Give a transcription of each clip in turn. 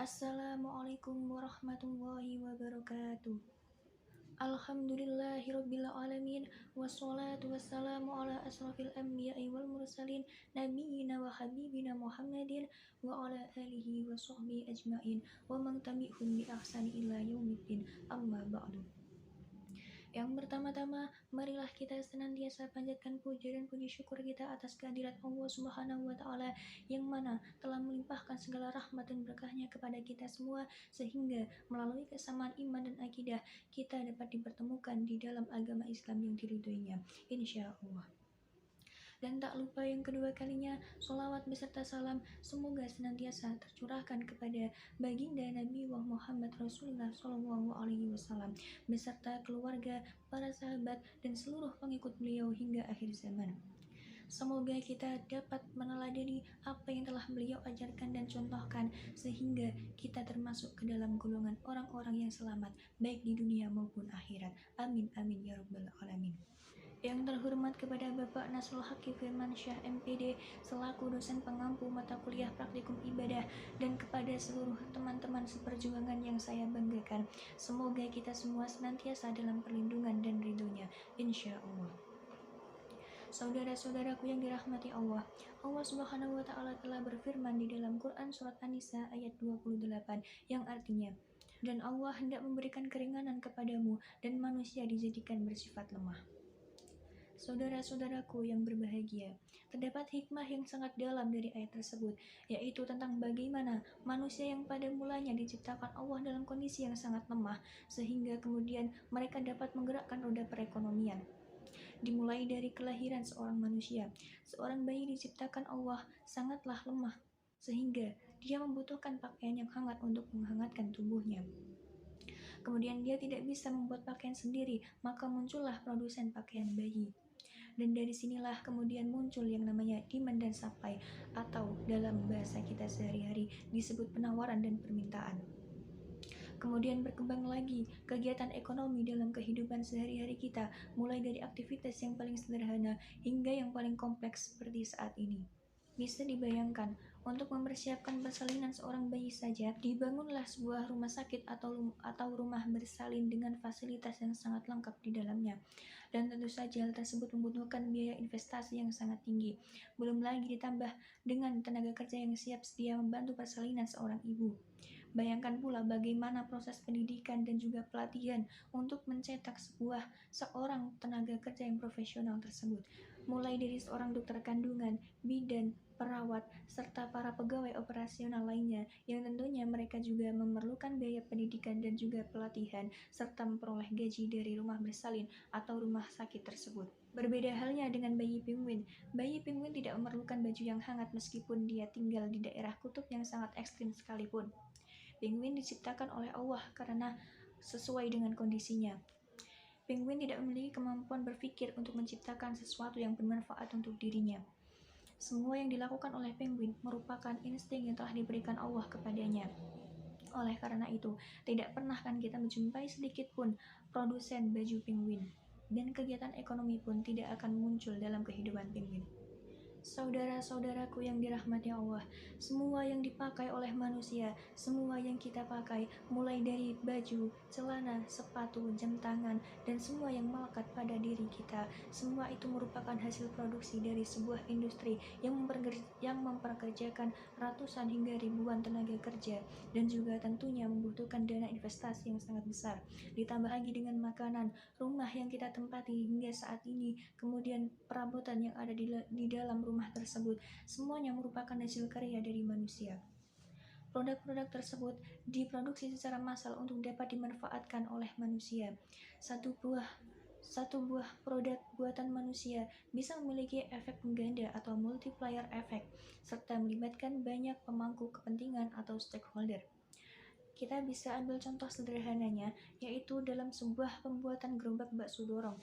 Assalamualaikum warahmatullahi wabarakatuh. Alhamdulillahirabbil alamin wassalatu wassalamu ala asrofil anbiya'i wal mursalin nabiyina wa habibina Muhammadin wa ala alihi wa sahbihi ajmain wa man tabi'hum bi ihsani ila yaumiddin amma ba'du. Yang pertama-tama, marilah kita senantiasa panjatkan puja dan puji syukur kita atas kehadirat Allah Subhanahu wa Ta'ala yang mana telah melimpahkan segala rahmat dan berkahnya kepada kita semua, sehingga melalui kesamaan iman dan akidah kita dapat dipertemukan di dalam agama Islam yang diridhoinya, insya Allah. Dan tak lupa yang kedua kalinya, sholawat beserta salam semoga senantiasa tercurahkan kepada baginda Nabi Muhammad Rasulullah SAW beserta keluarga, para sahabat, dan seluruh pengikut beliau hingga akhir zaman. Semoga kita dapat meneladani apa yang telah beliau ajarkan dan contohkan, sehingga kita termasuk ke dalam golongan orang-orang yang selamat baik di dunia maupun akhirat. Amin amin ya rabbal alamin. Yang terhormat kepada Bapak Nasrul Haqqi Firmansyah MPD selaku dosen pengampu mata kuliah praktikum ibadah, dan kepada seluruh teman-teman seperjuangan yang saya banggakan. Semoga kita semua senantiasa dalam perlindungan dan ridhonya, insya Allah. Saudara-saudaraku yang dirahmati Allah, Allah Subhanahu wa Ta'ala telah berfirman di dalam Quran Surat An-Nisa ayat 28 yang artinya, dan Allah hendak memberikan keringanan kepadamu dan manusia dijadikan bersifat lemah. Saudara-saudaraku yang berbahagia, terdapat hikmah yang sangat dalam dari ayat tersebut, yaitu tentang bagaimana manusia yang pada mulanya diciptakan Allah dalam kondisi yang sangat lemah, sehingga kemudian mereka dapat menggerakkan roda perekonomian. Dimulai dari kelahiran seorang manusia, seorang bayi diciptakan Allah sangatlah lemah, sehingga dia membutuhkan pakaian yang hangat untuk menghangatkan tubuhnya. Kemudian dia tidak bisa membuat pakaian sendiri, maka muncullah produsen pakaian bayi. Dan dari sinilah kemudian muncul yang namanya demand dan supply, atau dalam bahasa kita sehari-hari disebut penawaran dan permintaan. Kemudian berkembang lagi kegiatan ekonomi dalam kehidupan sehari-hari kita, mulai dari aktivitas yang paling sederhana hingga yang paling kompleks seperti saat ini. Bisa dibayangkan, untuk mempersiapkan persalinan seorang bayi saja, dibangunlah sebuah rumah sakit atau rumah bersalin dengan fasilitas yang sangat lengkap di dalamnya. Dan tentu saja hal tersebut membutuhkan biaya investasi yang sangat tinggi. Belum lagi ditambah dengan tenaga kerja yang siap sedia membantu persalinan seorang ibu. Bayangkan pula bagaimana proses pendidikan dan juga pelatihan untuk mencetak seorang tenaga kerja yang profesional tersebut. Mulai dari seorang dokter kandungan, bidan, perawat, serta para pegawai operasional lainnya yang tentunya mereka juga memerlukan biaya pendidikan dan juga pelatihan serta memperoleh gaji dari rumah bersalin atau rumah sakit tersebut. Berbeda halnya dengan bayi penguin. Bayi penguin tidak memerlukan baju yang hangat meskipun dia tinggal di daerah kutub yang sangat ekstrim sekalipun. Penguin diciptakan oleh Allah karena sesuai dengan kondisinya. Penguin tidak memiliki kemampuan berpikir untuk menciptakan sesuatu yang bermanfaat untuk dirinya. Semua yang dilakukan oleh penguin merupakan insting yang telah diberikan Allah kepadanya. Oleh karena itu, tidak pernah kan kita menjumpai sedikit pun produsen baju penguin, dan kegiatan ekonomi pun tidak akan muncul dalam kehidupan penguin. Saudara-saudaraku yang dirahmati Allah, semua yang dipakai oleh manusia, semua yang kita pakai, mulai dari baju, celana, sepatu, jam tangan, dan semua yang melekat pada diri kita, semua itu merupakan hasil produksi dari sebuah industri yang memperkerjakan ratusan hingga ribuan tenaga kerja, dan juga tentunya membutuhkan dana investasi yang sangat besar. Ditambah lagi dengan makanan, rumah yang kita tempati hingga saat ini, kemudian perabotan yang ada di dalam rumah tersebut, semuanya merupakan hasil karya dari manusia. Produk-produk tersebut diproduksi secara massal untuk dapat dimanfaatkan oleh manusia. Satu buah produk buatan manusia bisa memiliki efek pengganda atau multiplier effect, serta melibatkan banyak pemangku kepentingan atau stakeholder. Kita bisa ambil contoh sederhananya, yaitu dalam sebuah pembuatan gerobak bakso dorong.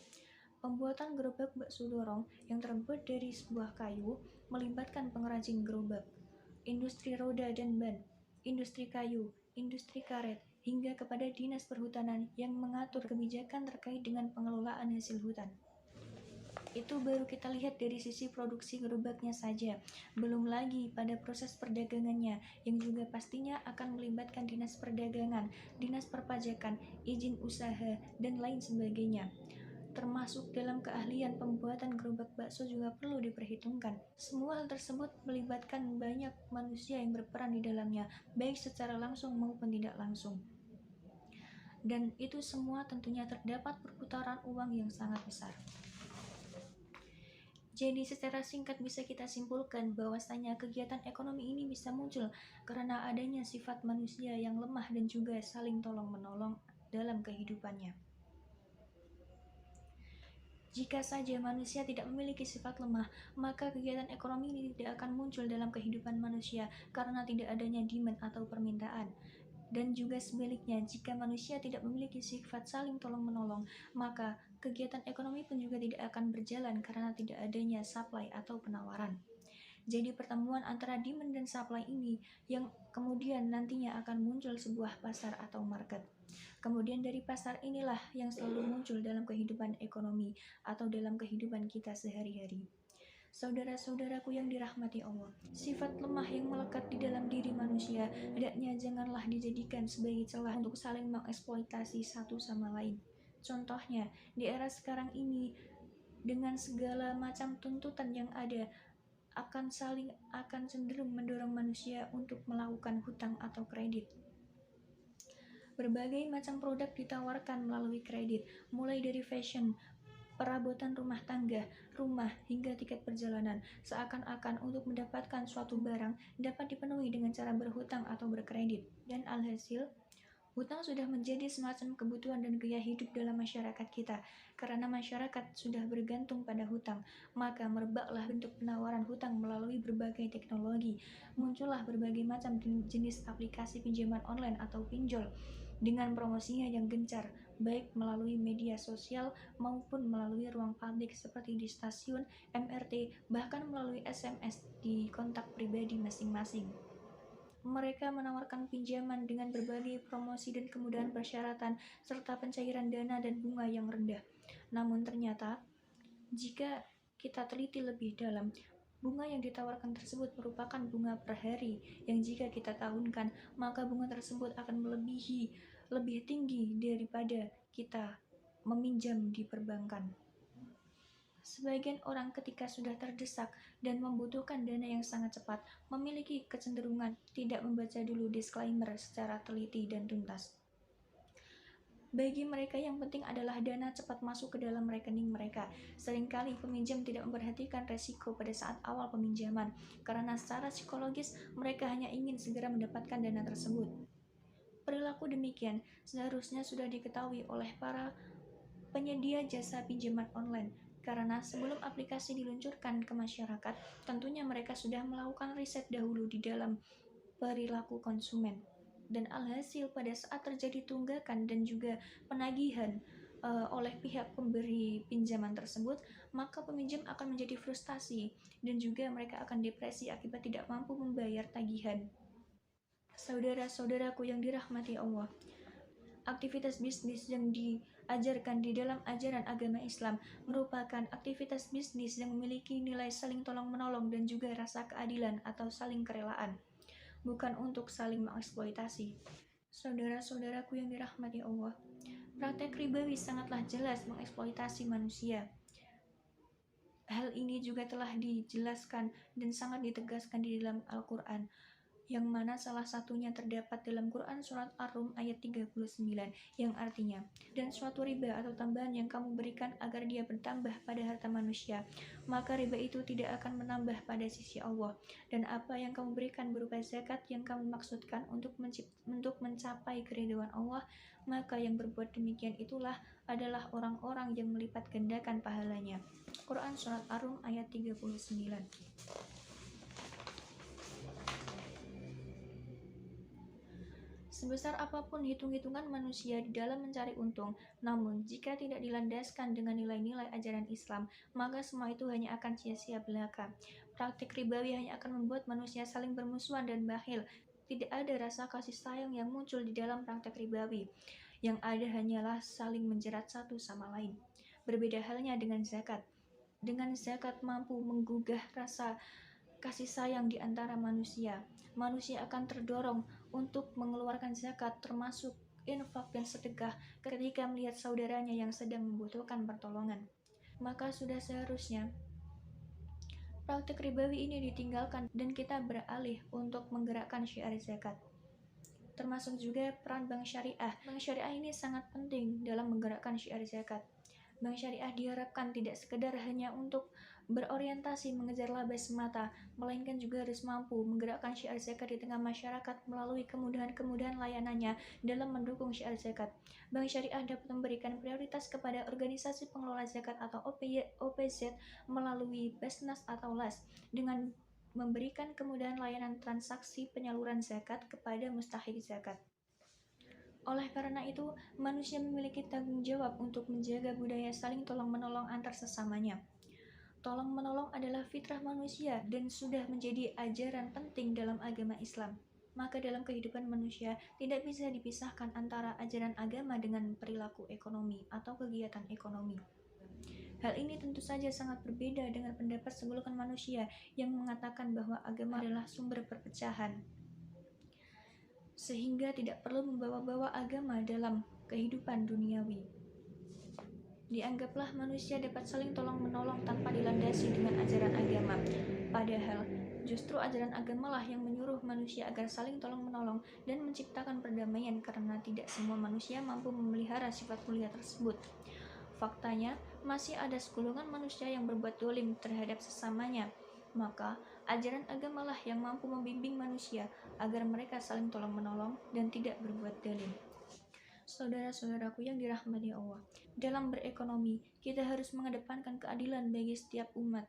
Pembuatan gerobak bakso dorong yang terbuat dari sebuah kayu melibatkan pengrajin gerobak, industri roda dan ban, industri kayu, industri karet, hingga kepada dinas perhutanan yang mengatur kebijakan terkait dengan pengelolaan hasil hutan. Itu baru kita lihat dari sisi produksi gerobaknya saja, belum lagi pada proses perdagangannya yang juga pastinya akan melibatkan dinas perdagangan, dinas perpajakan, izin usaha, dan lain sebagainya. Termasuk dalam keahlian pembuatan gerobak bakso juga perlu diperhitungkan. Semua hal tersebut melibatkan banyak manusia yang berperan di dalamnya, baik secara langsung maupun tidak langsung. Dan itu semua tentunya terdapat perputaran uang yang sangat besar. Jadi secara singkat bisa kita simpulkan bahwasanya kegiatan ekonomi ini bisa muncul karena adanya sifat manusia yang lemah dan juga saling tolong-menolong dalam kehidupannya. Jika saja manusia tidak memiliki sifat lemah, maka kegiatan ekonomi ini tidak akan muncul dalam kehidupan manusia karena tidak adanya demand atau permintaan. Dan juga sebaliknya, jika manusia tidak memiliki sifat saling tolong-menolong, maka kegiatan ekonomi pun juga tidak akan berjalan karena tidak adanya supply atau penawaran. Jadi pertemuan antara demand dan supply ini yang kemudian nantinya akan muncul sebuah pasar atau market. Kemudian dari pasar inilah yang selalu muncul dalam kehidupan ekonomi atau dalam kehidupan kita sehari-hari. Saudara-saudaraku yang dirahmati Allah, sifat lemah yang melekat di dalam diri manusia hendaknya janganlah dijadikan sebagai celah untuk saling mengeksploitasi satu sama lain. Contohnya, di era sekarang ini dengan segala macam tuntutan yang ada akan cenderung mendorong manusia untuk melakukan hutang atau kredit. Berbagai macam produk ditawarkan melalui kredit, mulai dari fashion, perabotan rumah tangga, rumah, hingga tiket perjalanan, seakan-akan untuk mendapatkan suatu barang dapat dipenuhi dengan cara berhutang atau berkredit. Dan alhasil, hutang sudah menjadi semacam kebutuhan dan gaya hidup dalam masyarakat kita. Karena masyarakat sudah bergantung pada hutang, maka merebaklah bentuk penawaran hutang melalui berbagai teknologi. Muncullah berbagai macam jenis aplikasi pinjaman online atau pinjol dengan promosinya yang gencar, baik melalui media sosial maupun melalui ruang publik seperti di stasiun, MRT, bahkan melalui SMS di kontak pribadi masing-masing. Mereka menawarkan pinjaman dengan berbagai promosi dan kemudahan persyaratan serta pencairan dana dan bunga yang rendah. Namun ternyata, jika kita teliti lebih dalam, bunga yang ditawarkan tersebut merupakan bunga per hari yang jika kita tahunkan, maka bunga tersebut akan lebih tinggi daripada kita meminjam di perbankan. Sebagian orang ketika sudah terdesak dan membutuhkan dana yang sangat cepat, memiliki kecenderungan tidak membaca dulu disclaimer secara teliti dan tuntas. Bagi mereka yang penting adalah dana cepat masuk ke dalam rekening mereka. Seringkali peminjam tidak memperhatikan resiko pada saat awal peminjaman, karena secara psikologis mereka hanya ingin segera mendapatkan dana tersebut. Perilaku demikian seharusnya sudah diketahui oleh para penyedia jasa pinjaman online, karena sebelum aplikasi diluncurkan ke masyarakat, tentunya mereka sudah melakukan riset dahulu di dalam perilaku konsumen. Dan alhasil pada saat terjadi tunggakan dan juga penagihan oleh pihak pemberi pinjaman tersebut, maka peminjam akan menjadi frustasi dan juga mereka akan depresi akibat tidak mampu membayar tagihan. Saudara-saudaraku yang dirahmati Allah, aktivitas bisnis yang diajarkan di dalam ajaran agama Islam merupakan aktivitas bisnis yang memiliki nilai saling tolong-menolong dan juga rasa keadilan atau saling kerelaan, bukan untuk saling mengeksploitasi. Saudara-saudaraku yang dirahmati Allah, praktek ribawi sangatlah jelas mengeksploitasi manusia. Hal ini juga telah dijelaskan dan sangat ditegaskan di dalam Al-Quran, yang mana salah satunya terdapat dalam Quran Surat Ar-Rum ayat 39, yang artinya, dan suatu riba atau tambahan yang kamu berikan agar dia bertambah pada harta manusia, maka riba itu tidak akan menambah pada sisi Allah, dan apa yang kamu berikan berupa zakat yang kamu maksudkan untuk mencapai keridhaan Allah, maka yang berbuat demikian itulah adalah orang-orang yang melipat gandakan pahalanya. Quran Surat Ar-Rum ayat 39. Sebesar apapun hitung-hitungan manusia di dalam mencari untung, namun jika tidak dilandaskan dengan nilai-nilai ajaran Islam, maka semua itu hanya akan sia-sia belaka. Praktik ribawi hanya akan membuat manusia saling bermusuhan dan bakhil. Tidak ada rasa kasih sayang yang muncul di dalam praktek ribawi. Yang ada hanyalah saling menjerat satu sama lain. Berbeda halnya dengan zakat. Dengan zakat mampu menggugah rasa kasih sayang di antara manusia. Manusia akan terdorong untuk mengeluarkan zakat, termasuk infak dan sedekah ketika melihat saudaranya yang sedang membutuhkan pertolongan. Maka sudah seharusnya praktik ribawi ini ditinggalkan dan kita beralih untuk menggerakkan syiar zakat. Termasuk juga peran bank syariah. Bank syariah ini sangat penting dalam menggerakkan syiar zakat. Bank syariah diharapkan tidak sekedar hanya untuk berorientasi mengejar laba semata, melainkan juga harus mampu menggerakkan syiar zakat di tengah masyarakat melalui kemudahan-kemudahan layanannya dalam mendukung syiar zakat. Bank syariah dapat memberikan prioritas kepada organisasi pengelola zakat atau OPZ melalui Basnas atau LAS dengan memberikan kemudahan layanan transaksi penyaluran zakat kepada mustahik zakat. Oleh karena itu, manusia memiliki tanggung jawab untuk menjaga budaya saling tolong-menolong antar sesamanya. Tolong-menolong adalah fitrah manusia dan sudah menjadi ajaran penting dalam agama Islam. Maka dalam kehidupan manusia tidak bisa dipisahkan antara ajaran agama dengan perilaku ekonomi atau kegiatan ekonomi. Hal ini tentu saja sangat berbeda dengan pendapat segolongan manusia yang mengatakan bahwa agama adalah sumber perpecahan, sehingga tidak perlu membawa-bawa agama dalam kehidupan duniawi. Dianggaplah manusia dapat saling tolong-menolong tanpa dilandasi dengan ajaran agama. Padahal, justru ajaran agamalah yang menyuruh manusia agar saling tolong-menolong dan menciptakan perdamaian karena tidak semua manusia mampu memelihara sifat mulia tersebut. Faktanya, masih ada segolongan manusia yang berbuat dolim terhadap sesamanya. Maka, ajaran agamalah yang mampu membimbing manusia agar mereka saling tolong-menolong dan tidak berbuat dolim. Saudara-saudaraku yang dirahmati Allah, dalam berekonomi, kita harus mengedepankan keadilan bagi setiap umat.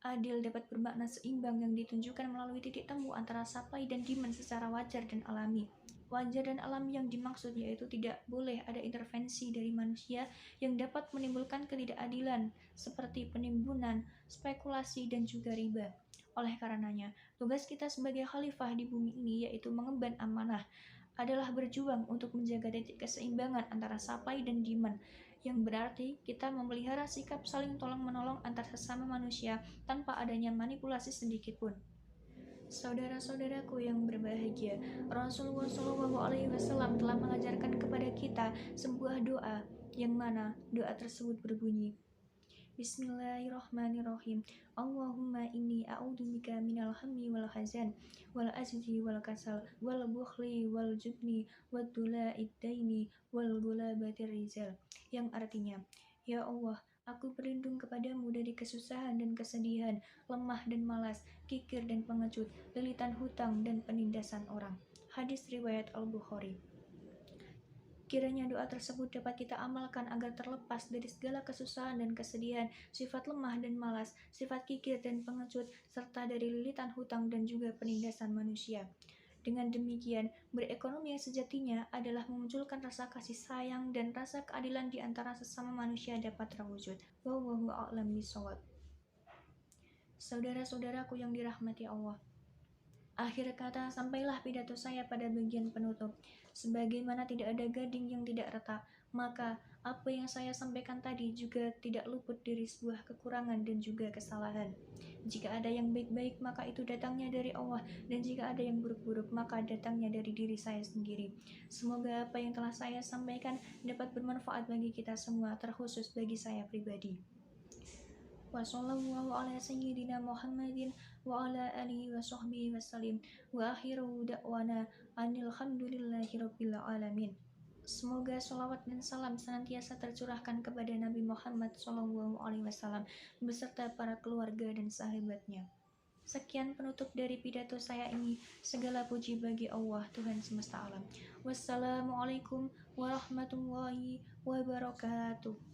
Adil dapat bermakna seimbang yang ditunjukkan melalui titik temu antara supply dan demand secara wajar dan alami. Wajar dan alami yang dimaksud yaitu tidak boleh ada intervensi dari manusia yang dapat menimbulkan ketidakadilan seperti penimbunan, spekulasi, dan juga riba. Oleh karenanya, tugas kita sebagai khalifah di bumi ini yaitu mengemban amanah adalah berjuang untuk menjaga titik keseimbangan antara supply dan demand, yang berarti kita memelihara sikap saling tolong-menolong antar sesama manusia tanpa adanya manipulasi sedikit pun. Saudara-saudaraku yang berbahagia, Rasulullah SAW telah mengajarkan kepada kita sebuah doa yang mana doa tersebut berbunyi, Bismillahirrahmanirrahim. Allahumma inni a'udzubika minal hammi wal hazan wal ajzi wal kasal wal bukhli wal jubni wad dula'id daini wal gulabatir rizal. Yang artinya, ya Allah, aku berlindung kepadamu dari kesusahan dan kesedihan, lemah dan malas, kikir dan pengecut, lilitan hutang dan penindasan orang. Hadis riwayat Al-Bukhari. Kiranya doa tersebut dapat kita amalkan agar terlepas dari segala kesusahan dan kesedihan, sifat lemah dan malas, sifat kikir dan pengecut, serta dari lilitan hutang dan juga penindasan manusia. Dengan demikian, berekonomi yang sejatinya adalah memunculkan rasa kasih sayang dan rasa keadilan di antara sesama manusia dapat terwujud. Wallahu a'lam bishawab. Saudara-saudaraku yang dirahmati Allah, akhir kata, sampailah pidato saya pada bagian penutup. Sebagaimana tidak ada gading yang tidak retak, maka apa yang saya sampaikan tadi juga tidak luput dari sebuah kekurangan dan juga kesalahan. Jika ada yang baik-baik, maka itu datangnya dari Allah, dan jika ada yang buruk-buruk, maka datangnya dari diri saya sendiri. Semoga apa yang telah saya sampaikan dapat bermanfaat bagi kita semua, terkhusus bagi saya pribadi. Wassallallahu ala sayyidina Muhammadin wa ala alihi wa sahbihi wasallim wa akhiru da'wana alhamdulillahi rabbil alamin. Semoga sholawat dan salam senantiasa tercurahkan kepada Nabi Muhammad SAW beserta para keluarga dan sahabatnya. Sekian penutup dari pidato saya ini. Segala puji bagi Allah, Tuhan semesta alam. Wassalamualaikum warahmatullahi wabarakatuh.